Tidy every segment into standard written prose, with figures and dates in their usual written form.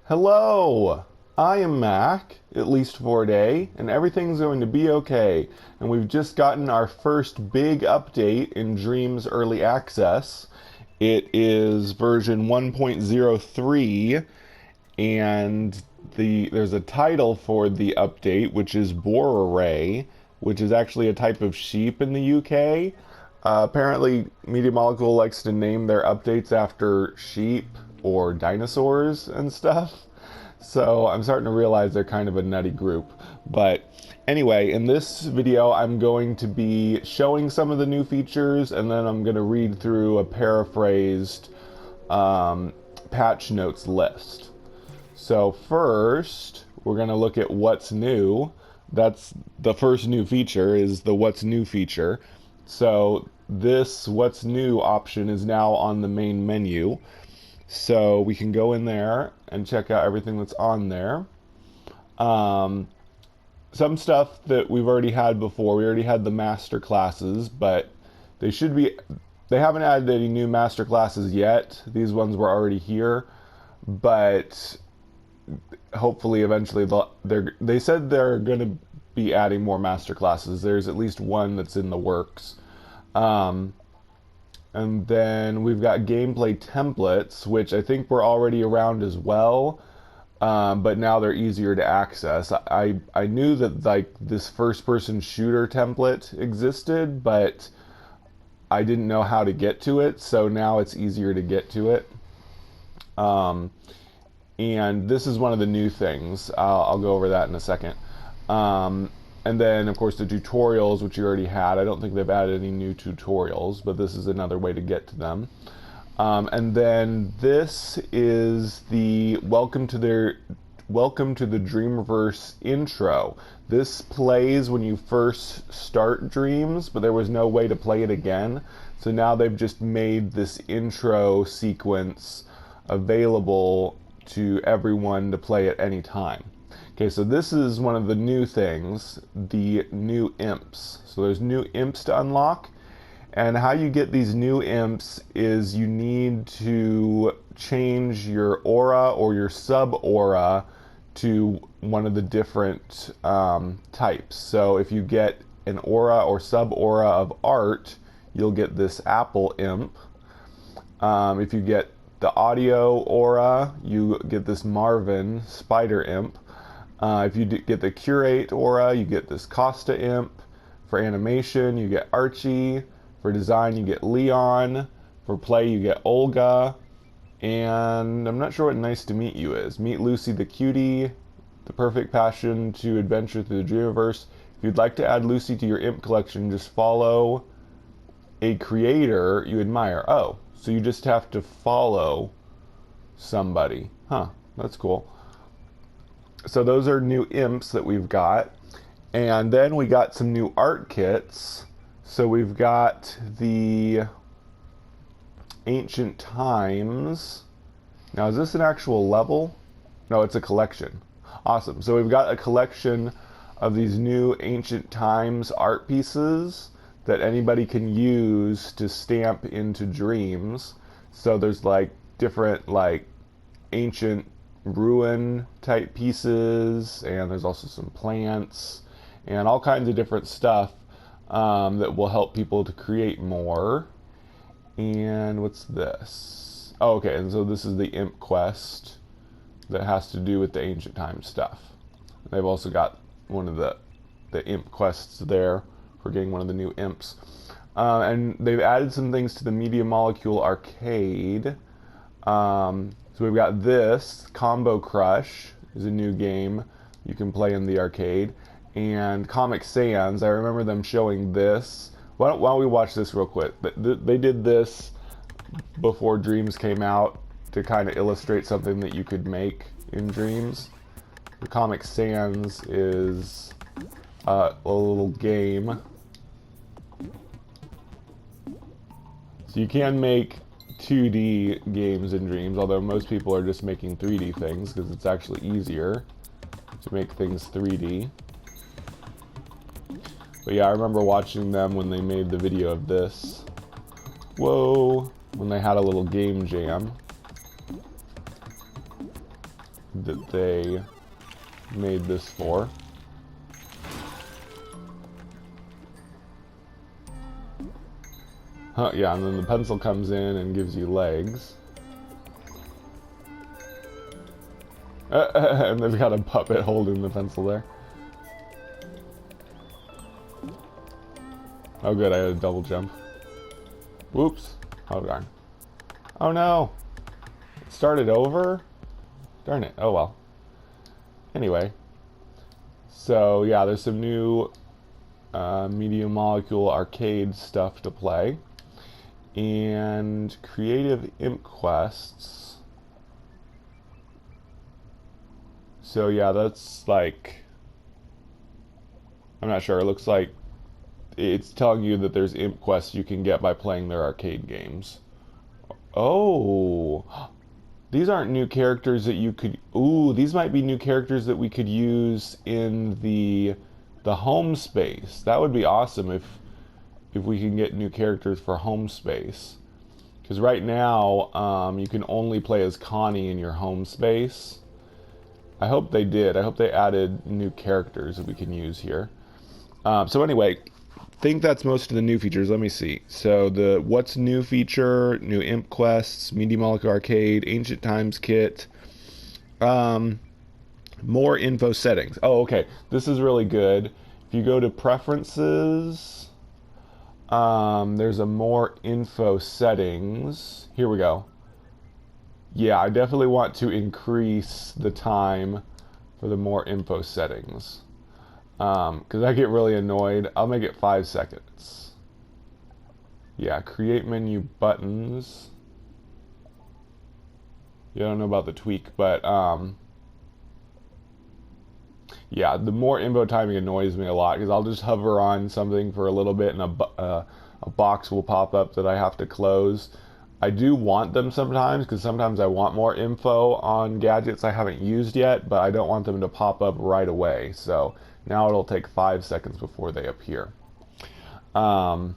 Hello! I am Mac, at least for a day, and everything's going to be okay. And we've just gotten our first big update in Dreams Early Access. It is version 1.03, and there's a title for the update, which is Boar Array, which is actually a type of sheep in the UK. Apparently, Media Molecule likes to name their updates after sheep or dinosaurs and stuff. So I'm starting to realize they're kind of a nutty group. But anyway, in this video, I'm going to be showing some of the new features, and then I'm going to read through a paraphrased patch notes list. So first, we're going to look at what's new. That's the first new feature, is the what's new feature. So this what's new option is now on the main menu. So we can go in there and check out everything that's on there. Some stuff that we've already had before. We already had the master classes, but they haven't added any new master classes yet. These ones were already here, but hopefully eventually they said they're going to be adding more master classes. There's at least one that's in the works. And then we've got gameplay templates, which I think were already around as well, but now they're easier to access. I knew that like this first-person shooter template existed, but I didn't know how to get to it, so now it's easier to get to it. And this is one of the new things. I'll go over that in a second. And then, of course, the tutorials, which you already had. I don't think they've added any new tutorials, but this is another way to get to them. And then this is the Welcome to the Dreamverse intro. This plays when you first start Dreams, but there was no way to play it again. So now they've just made this intro sequence available to everyone to play at any time. Okay, so this is one of the new things, the new imps. So there's new imps to unlock, and how you get these new imps is you need to change your aura or your sub-aura to one of the different types. So if you get an aura or sub-aura of art, you'll get this apple imp. If you get the audio aura, you get this Marvin spider imp. If you get the curate aura, you get this Costa imp. For animation, you get Archie. For design, you get Leon. For play, you get Olga. And I'm not sure what Nice to Meet You is. Meet Lucy the Cutie. The perfect passion to adventure through the Dreamverse. If you'd like to add Lucy to your imp collection, just follow a creator you admire. Oh, so you just have to follow somebody. Huh, that's cool. So those are new imps that we've got. And then we got some new art kits. So we've got the Ancient Times. Now, is this an actual level? No, it's a collection. Awesome. So we've got a collection of these new Ancient Times art pieces that anybody can use to stamp into Dreams. So there's like different like ancient ruin type pieces, and there's also some plants and all kinds of different stuff that will help people to create more. And what's this? Oh, okay, and so this is the imp quest that has to do with the ancient times stuff. They've also got one of the imp quests there for getting one of the new imps. And they've added some things to the Media Molecule arcade. So we've got this, Combo Crush is a new game you can play in the arcade. And Comic Sans, I remember them showing this. Why don't we watch this real quick? They did this before Dreams came out to kind of illustrate something that you could make in Dreams. The Comic Sans is a little game. So you can make 2D games in Dreams, although most people are just making 3D things because it's actually easier to make things 3D. But yeah, I remember watching them when they made the video of this. Whoa! When they had a little game jam. that they made this for. Huh, yeah, and then the pencil comes in and gives you legs. And they've got a puppet holding the pencil there. Oh good, I had a double jump. Whoops. Oh darn. Oh no! It started over? Darn it. Oh well. Anyway. So yeah, there's some new Media Molecule arcade stuff to play. And creative imp quests. So yeah, that's like, I'm not sure, it looks like it's telling you that there's imp quests you can get by playing their arcade games. Oh, these aren't new characters that you could, ooh, these might be new characters that we could use in the home space. That would be awesome if we can get new characters for home space. Because right now, you can only play as Connie in your home space. I hope they did. I hope they added new characters that we can use here. So anyway, I think that's most of the new features. Let me see. So the what's new feature, new imp quests, Media Molecule Arcade, Ancient Times kit, more info settings. Oh, okay. This is really good. If you go to preferences, there's a more info settings. Here we go. Yeah, I definitely want to increase the time for the more info settings. Because I get really annoyed. I'll make it 5 seconds. Yeah, create menu buttons. Yeah, I don't know about the tweak, but yeah, the more info timing annoys me a lot because I'll just hover on something for a little bit and a box will pop up that I have to close. I do want them sometimes because sometimes I want more info on gadgets I haven't used yet, but I don't want them to pop up right away. So now it'll take 5 seconds before they appear. And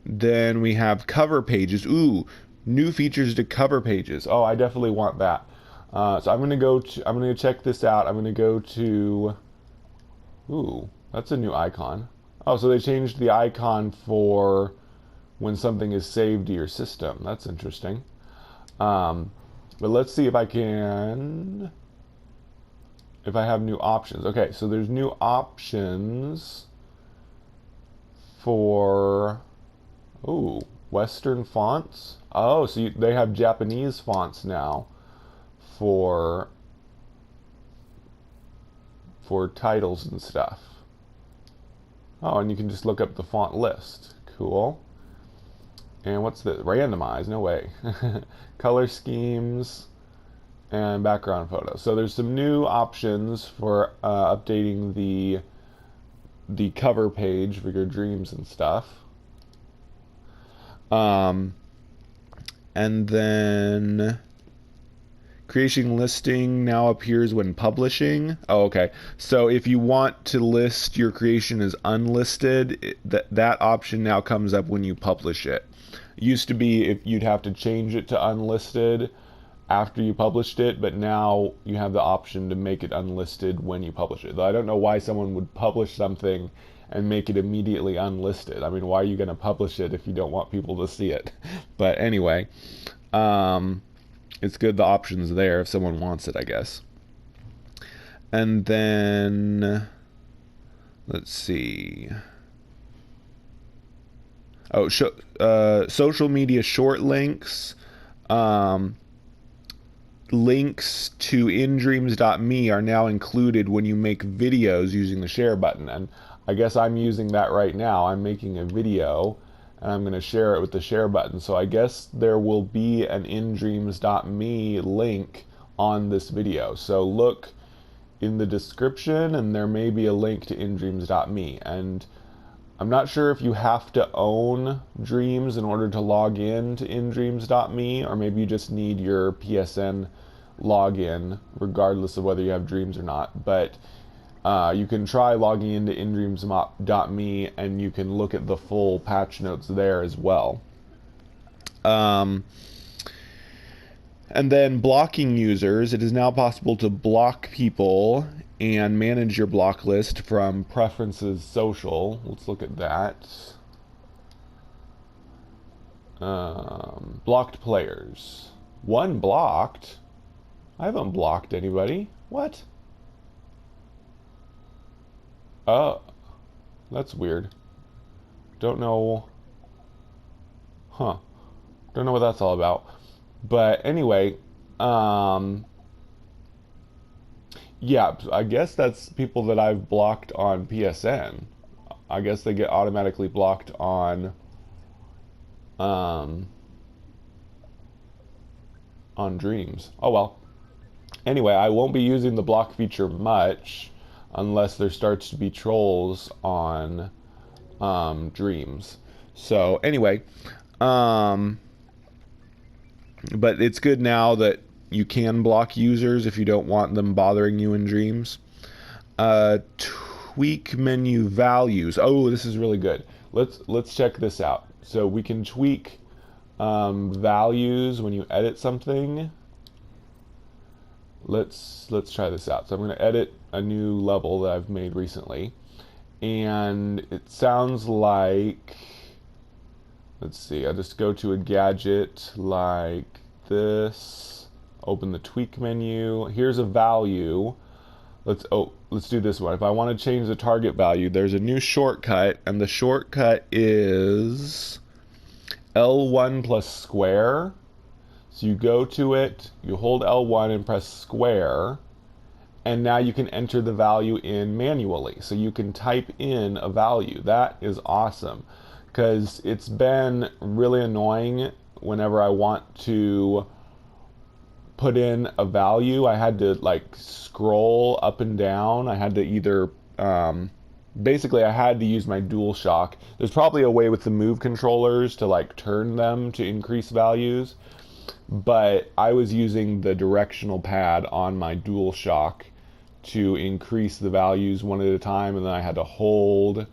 then we have cover pages. Ooh, new features to cover pages. Oh, I definitely want that. So I'm gonna check this out. I'm gonna go to, ooh, that's a new icon. Oh, so they changed the icon for when something is saved to your system. That's interesting. But let's see if I have new options. Okay, so there's new options for, ooh, Western fonts. Oh, so they have Japanese fonts now for titles and stuff. Oh, and you can just look up the font list. Cool. And what's the randomize? No way. Color schemes and background photos. So there's some new options for updating the cover page for your dreams and stuff. And then creation listing now appears when publishing. Oh, okay. So if you want to list your creation as unlisted, that option now comes up when you publish it. It used to be if you'd have to change it to unlisted after you published it, but now you have the option to make it unlisted when you publish it. Though I don't know why someone would publish something and make it immediately unlisted. I mean, why are you going to publish it if you don't want people to see it? But anyway, it's good the option's there if someone wants it, I guess. And then, let's see. Oh, social media short links. Links to indreams.me are now included when you make videos using the share button. And I guess I'm using that right now. I'm making a video and I'm going to share it with the share button. So I guess there will be an indreams.me link on this video. So look in the description and there may be a link to indreams.me. And I'm not sure if you have to own Dreams in order to log in to indreams.me, or maybe you just need your PSN login regardless of whether you have Dreams or not. But you can try logging into indreams.me and you can look at the full patch notes there as well. And then blocking users, it is now possible to block people and manage your block list from preferences social. Let's look at that. Blocked players. One blocked? I haven't blocked anybody. What? Oh, that's weird. Don't know. Huh. Don't know what that's all about. But anyway, yeah, I guess that's people that I've blocked on PSN. I guess they get automatically blocked um, on Dreams. Oh well. Anyway, I won't be using the block feature much unless there starts to be trolls on Dreams. So anyway, but it's good now that you can block users if you don't want them bothering you in Dreams. Tweak menu values. Oh, this is really good. Let's check this out. So we can tweak values when you edit something. Let's try this out. So I'm going to edit a new level that I've made recently, and it sounds like, let's see, I'll just go to a gadget like this, open the tweak menu. Here's a value. Let's do this one. If I want to change the target value, there's a new shortcut, and the shortcut is L1 plus square. So you go to it, you hold L1 and press square, and now you can enter the value in manually. So you can type in a value. That is awesome, because it's been really annoying whenever I want to put in a value. I had to like scroll up and down. I had to either basically I had to use my DualShock. There's probably a way with the Move controllers to like turn them to increase values, but I was using the directional pad on my DualShock to increase the values one at a time, and then I had to hold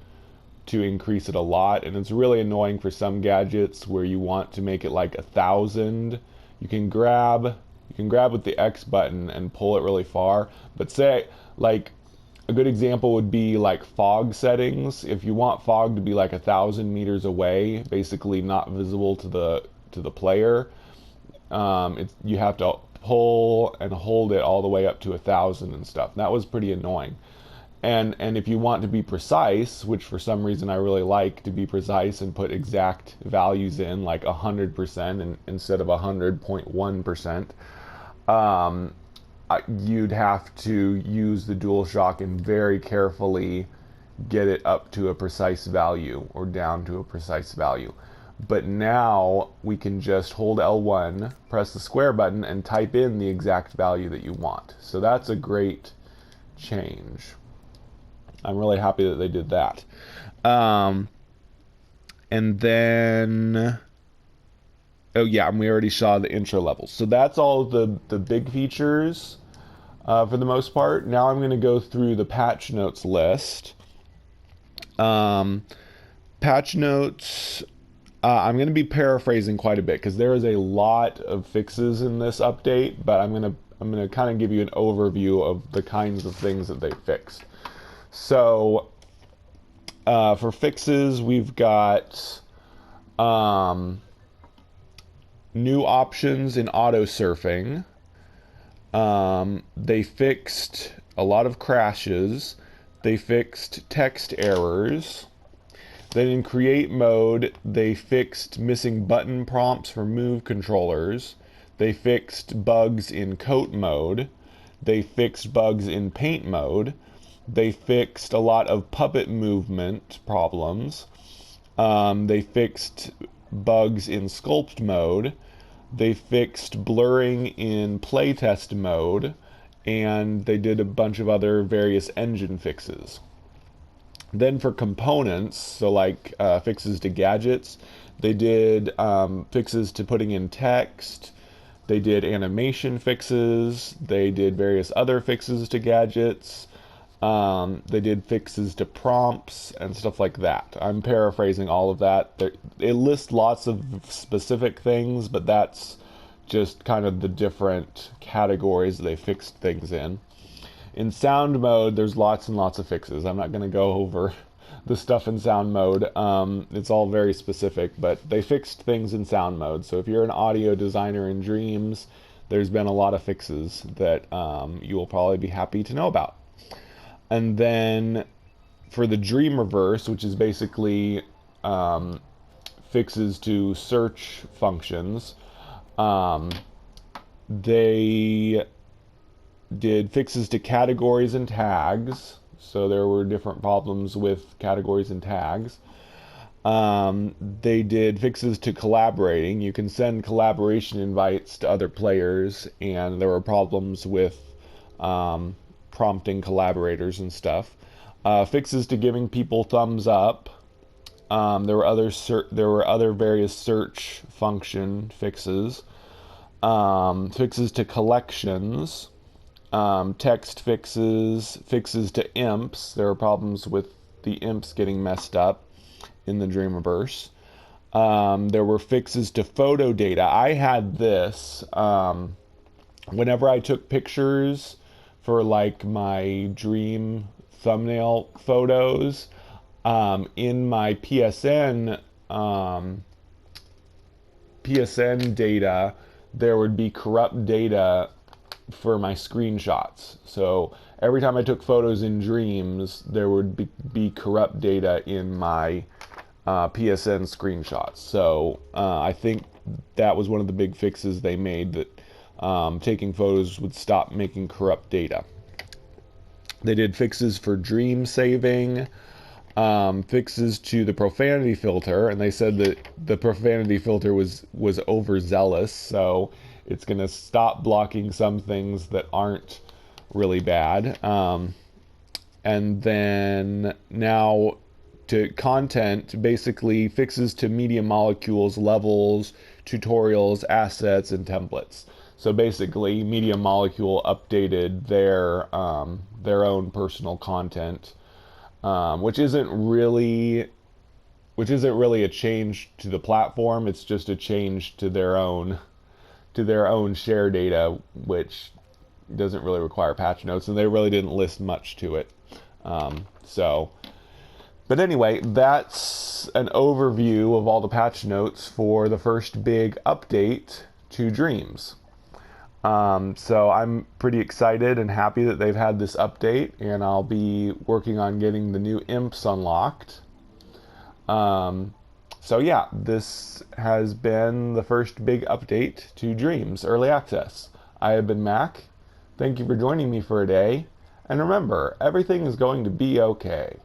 to increase it a lot. And it's really annoying for some gadgets where you want to make it like 1,000. You can grab with the X button and pull it really far. But say, like, a good example would be like fog settings. If you want fog to be like 1,000 meters away, basically not visible to the player, you have to pull and hold it all the way up to 1,000 and stuff. That was pretty annoying. And if you want to be precise, which for some reason I really like to be precise and put exact values in, like 100% instead of 100.1%, you'd have to use the DualShock and very carefully get it up to a precise value or down to a precise value. But now we can just hold L1, press the square button, and type in the exact value that you want. So that's a great change. I'm really happy that they did that. And then, oh yeah, and we already saw the intro levels. So that's all the big features for the most part. Now I'm going to go through the patch notes list. Patch notes, I'm going to be paraphrasing quite a bit because there is a lot of fixes in this update, but I'm going to kind of give you an overview of the kinds of things that they fixed. So for fixes, we've got new options in auto surfing. They fixed a lot of crashes. They fixed text errors. Then in create mode, they fixed missing button prompts for Move controllers. They fixed bugs in coat mode. They fixed bugs in paint mode. They fixed a lot of puppet movement problems. They fixed bugs in sculpt mode. They fixed blurring in playtest mode. And they did a bunch of other various engine fixes. Then for components, so like fixes to gadgets, they did fixes to putting in text. They did animation fixes. They did various other fixes to gadgets. They did fixes to prompts and stuff like that. I'm paraphrasing all of that. It lists lots of specific things, but that's just kind of the different categories they fixed things in. In sound mode, there's lots and lots of fixes. I'm not going to go over the stuff in sound mode. It's all very specific, but they fixed things in sound mode. So if you're an audio designer in Dreams, there's been a lot of fixes that you will probably be happy to know about. And then for the Dream Reverse, which is basically fixes to search functions, they did fixes to categories and tags. So there were different problems with categories and tags. They did fixes to collaborating. You can send collaboration invites to other players, and there were problems with prompting collaborators and stuff. Fixes to giving people thumbs up. There were other various search function fixes. Fixes to collections. Text fixes, fixes to imps. There are problems with the imps getting messed up in the Dreamiverse. There were fixes to photo data. I had this whenever I took pictures for like my dream thumbnail photos, in my PSN data, there would be corrupt data for my screenshots. So every time I took photos in Dreams, there would be corrupt data in my PSN screenshots. So I think that was one of the big fixes they made, that taking photos would stop making corrupt data. They did fixes for dream saving, fixes to the profanity filter, and they said that the profanity filter was overzealous, so it's going to stop blocking some things that aren't really bad. And then now to content, basically fixes to media molecules, levels, tutorials, assets, and templates. So basically, Media Molecule updated their own personal content, which isn't really a change to the platform. It's just a change to their own share data, which doesn't really require patch notes, and they really didn't list much to it. But anyway, that's an overview of all the patch notes for the first big update to Dreams. So I'm pretty excited and happy that they've had this update, and I'll be working on getting the new imps unlocked. So yeah, this has been the first big update to Dreams Early Access. I have been Mac. Thank you for joining me for a day. And remember, everything is going to be okay.